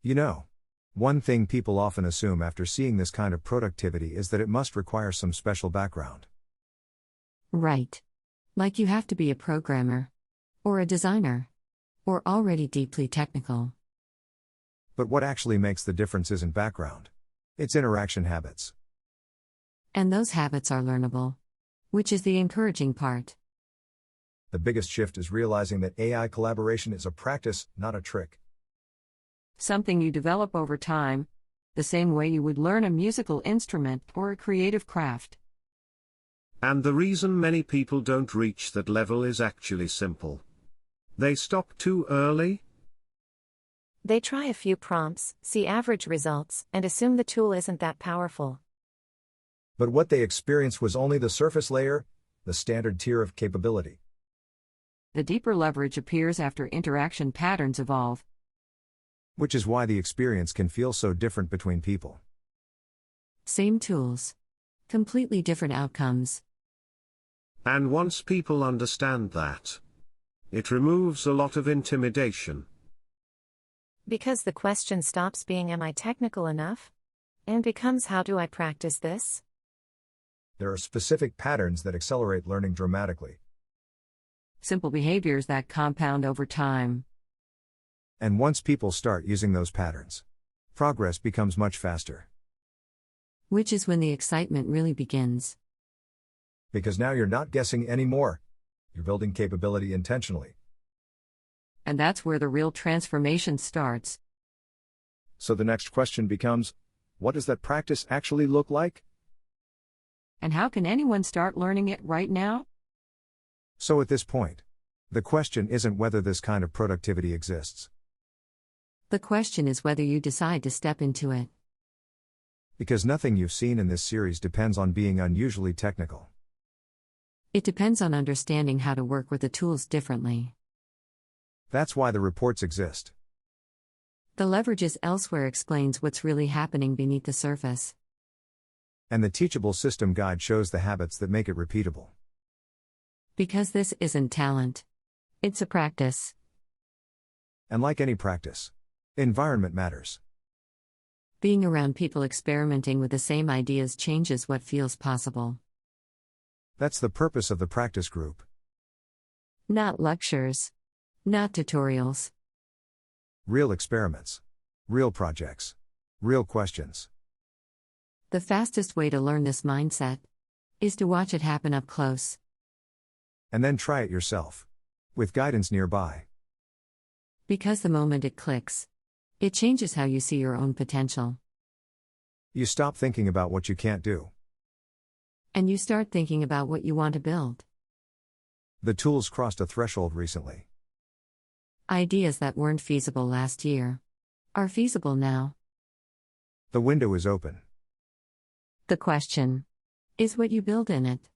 You know, one thing people often assume after seeing this kind of productivity is that it must require some special background. Right. Like you have to be a programmer, or a designer, or already deeply technical. But what actually makes the difference isn't background. It's interaction habits. And those habits are learnable, which is the encouraging part. The biggest shift is realizing that AI collaboration is a practice, not a trick. Something you develop over time, the same way you would learn a musical instrument or a creative craft. And the reason many people don't reach that level is actually simple. They stop too early. They try a few prompts, see average results, and assume the tool isn't that powerful. But what they experienced was only the surface layer, the standard tier of capability. The deeper leverage appears after interaction patterns evolve. Which is why the experience can feel so different between people. Same tools. Completely different outcomes. And once people understand that, it removes a lot of intimidation. Because the question stops being "Am I technical enough?" and becomes "How do I practice this?" There are specific patterns that accelerate learning dramatically. Simple behaviors that compound over time. And once people start using those patterns, progress becomes much faster. Which is when the excitement really begins. Because now you're not guessing anymore. You're building capability intentionally. And that's where the real transformation starts. So the next question becomes, what does that practice actually look like? And how can anyone start learning it right now? So at this point, the question isn't whether this kind of productivity exists. The question is whether you decide to step into it. Because nothing you've seen in this series depends on being unusually technical. It depends on understanding how to work with the tools differently. That's why the reports exist. The leverages elsewhere explains what's really happening beneath the surface. And the teachable system guide shows the habits that make it repeatable. Because this isn't talent. It's a practice. And like any practice, environment matters. Being around people experimenting with the same ideas changes what feels possible. That's the purpose of the practice group. Not lectures. Not tutorials. Real experiments. Real projects. Real questions. The fastest way to learn this mindset is to watch it happen up close. And then try it yourself. With guidance nearby. Because the moment it clicks, it changes how you see your own potential. You stop thinking about what you can't do. And you start thinking about what you want to build. The tools crossed a threshold recently. Ideas that weren't feasible last year are feasible now. The window is open. The question is what you build in it.